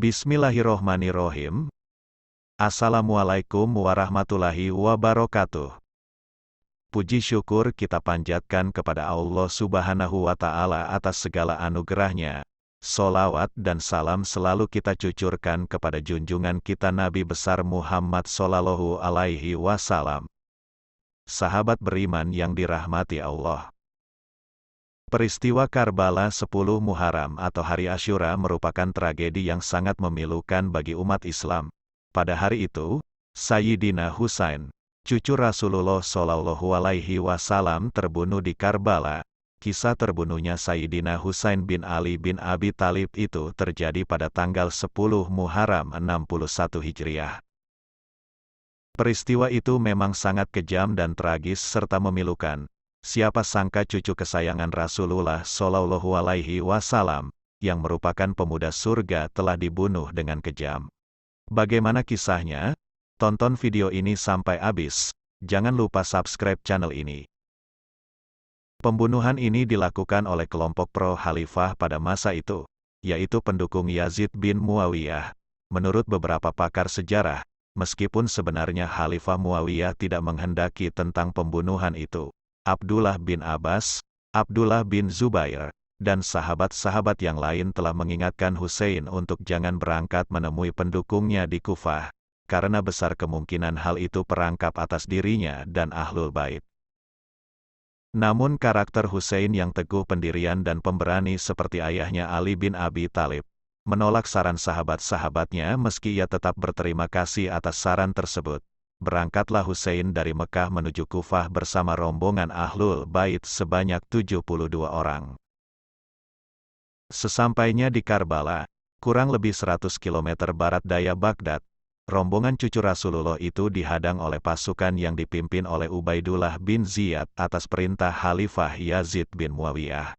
Bismillahirrohmanirrohim. Assalamualaikum warahmatullahi wabarakatuh. Puji syukur kita panjatkan kepada Allah Subhanahu wa Ta'ala atas segala anugerahnya. Sholawat dan salam selalu kita cucurkan kepada junjungan kita Nabi besar Muhammad Sallallahu Alaihi Wasallam. Sahabat beriman yang dirahmati Allah. Peristiwa Karbala 10 Muharram atau Hari Asyura merupakan tragedi yang sangat memilukan bagi umat Islam. Pada hari itu, Sayyidina Husain, cucu Rasulullah Shallallahu Alaihi Wasallam terbunuh di Karbala. Kisah terbunuhnya Sayyidina Husain bin Ali bin Abi Thalib itu terjadi pada tanggal 10 Muharram 61 Hijriah. Peristiwa itu memang sangat kejam dan tragis serta memilukan. Siapa sangka cucu kesayangan Rasulullah Shallallahu Alaihi Wasallam, yang merupakan pemuda surga telah dibunuh dengan kejam. Bagaimana kisahnya? Tonton video ini sampai habis. Jangan lupa subscribe channel ini. Pembunuhan ini dilakukan oleh kelompok pro-Khalifah pada masa itu, yaitu pendukung Yazid bin Muawiyah. Menurut beberapa pakar sejarah, meskipun sebenarnya Khalifah Muawiyah tidak menghendaki tentang pembunuhan itu, Abdullah bin Abbas, Abdullah bin Zubair, dan sahabat-sahabat yang lain telah mengingatkan Husain untuk jangan berangkat menemui pendukungnya di Kufah, karena besar kemungkinan hal itu perangkap atas dirinya dan Ahlul Bait. Namun karakter Husain yang teguh pendirian dan pemberani seperti ayahnya Ali bin Abi Thalib, menolak saran sahabat-sahabatnya meski ia tetap berterima kasih atas saran tersebut. Berangkatlah Husain dari Mekah menuju Kufah bersama rombongan Ahlul Bait sebanyak 72 orang. Sesampainya di Karbala, kurang lebih 100 km barat daya Baghdad, rombongan cucu Rasulullah itu dihadang oleh pasukan yang dipimpin oleh Ubaidullah bin Ziyad atas perintah Khalifah Yazid bin Muawiyah.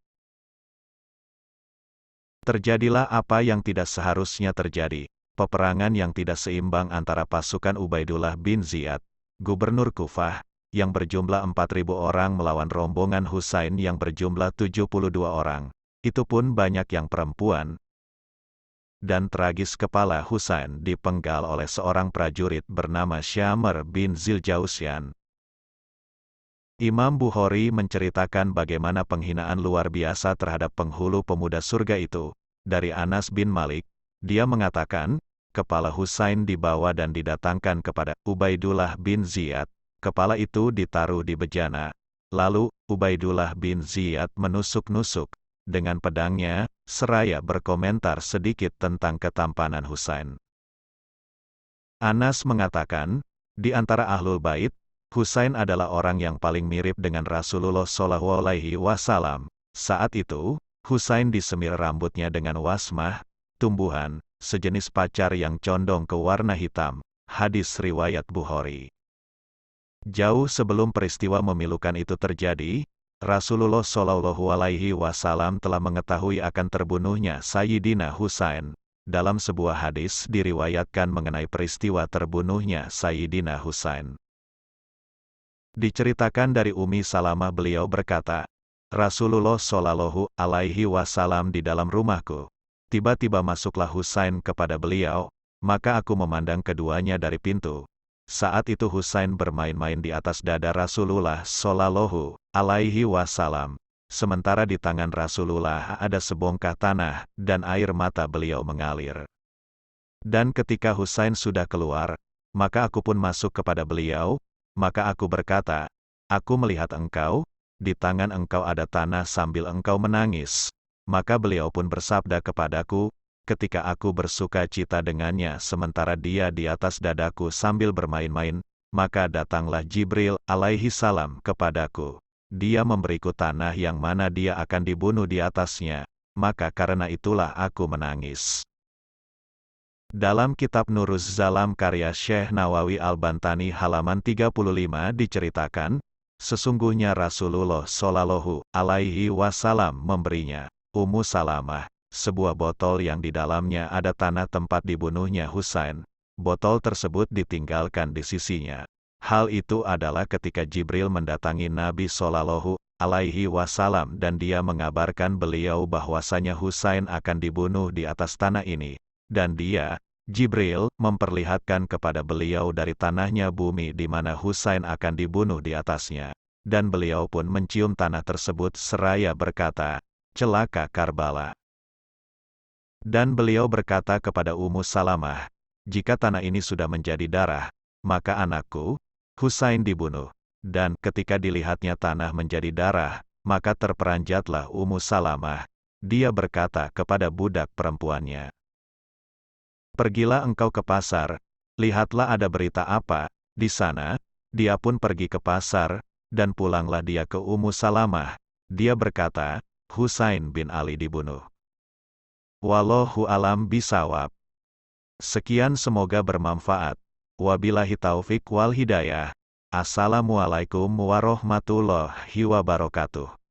Terjadilah apa yang tidak seharusnya terjadi. Peperangan yang tidak seimbang antara pasukan Ubaidullah bin Ziyad, gubernur Kufah, yang berjumlah 4.000 orang melawan rombongan Husain yang berjumlah 72 orang. Itu pun banyak yang perempuan. Dan tragis kepala Husain dipenggal oleh seorang prajurit bernama Syamr bin Ziljausyan. Imam Bukhari menceritakan bagaimana penghinaan luar biasa terhadap penghulu pemuda surga itu. Dari Anas bin Malik, dia mengatakan, kepala Husain dibawa dan didatangkan kepada Ubaidullah bin Ziyad. Kepala itu ditaruh di bejana. Lalu, Ubaidullah bin Ziyad menusuk-nusuk dengan pedangnya, seraya berkomentar sedikit tentang ketampanan Husain. Anas mengatakan, di antara Ahlul Bait, Husain adalah orang yang paling mirip dengan Rasulullah Shallallahu Alaihi Wasallam. Saat itu, Husain disemir rambutnya dengan wasmah, tumbuhan, sejenis pacar yang condong ke warna hitam. Hadis riwayat Bukhari. Jauh sebelum peristiwa memilukan itu terjadi, Rasulullah Shallallahu Alaihi Wasallam telah mengetahui akan terbunuhnya Sayyidina Husain. Dalam sebuah hadis diriwayatkan mengenai peristiwa terbunuhnya Sayyidina Husain. Diceritakan dari Ummi Salamah, beliau berkata, Rasulullah Shallallahu Alaihi Wasallam di dalam rumahku. Tiba-tiba masuklah Husain kepada beliau, maka aku memandang keduanya dari pintu. Saat itu Husain bermain-main di atas dada Rasulullah Shallallahu Alaihi Wasallam, sementara di tangan Rasulullah ada sebongkah tanah, dan air mata beliau mengalir. Dan ketika Husain sudah keluar, maka aku pun masuk kepada beliau, maka aku berkata, aku melihat engkau, di tangan engkau ada tanah sambil engkau menangis. Maka beliau pun bersabda kepadaku, ketika aku bersuka cita dengannya sementara dia di atas dadaku sambil bermain-main, maka datanglah Jibril alaihi salam kepadaku. Dia memberiku tanah yang mana dia akan dibunuh di atasnya, maka karena itulah aku menangis. Dalam kitab Nuruz Zalam karya Syekh Nawawi Al-Bantani halaman 35 diceritakan, sesungguhnya Rasulullah Shallallahu Alaihi Wasallam memberinya Ummu Salamah sebuah botol yang di dalamnya ada tanah tempat dibunuhnya Husain. Botol tersebut ditinggalkan di sisinya. Hal itu adalah ketika Jibril mendatangi Nabi Shallallahu Alaihi Wasallam dan dia mengabarkan beliau bahwasanya Husain akan dibunuh di atas tanah ini. dan dia, Jibril, memperlihatkan kepada beliau dari tanahnya bumi di mana Husain akan dibunuh di atasnya. Dan beliau pun mencium tanah tersebut seraya berkata, celaka Karbala. Dan beliau berkata kepada Ummu Salamah, jika tanah ini sudah menjadi darah, maka anakku, Husain dibunuh. Dan ketika dilihatnya tanah menjadi darah, maka terperanjatlah Ummu Salamah. Dia berkata kepada budak perempuannya, pergilah engkau ke pasar, lihatlah ada berita apa di sana. Dia pun pergi ke pasar, dan pulanglah dia ke Ummu Salamah. Dia berkata, Husain bin Ali dibunuh. Wallahu alam bisawab. Sekian, semoga bermanfaat. Wabillahi taufik wal hidayah. Assalamualaikum warahmatullahi wabarakatuh.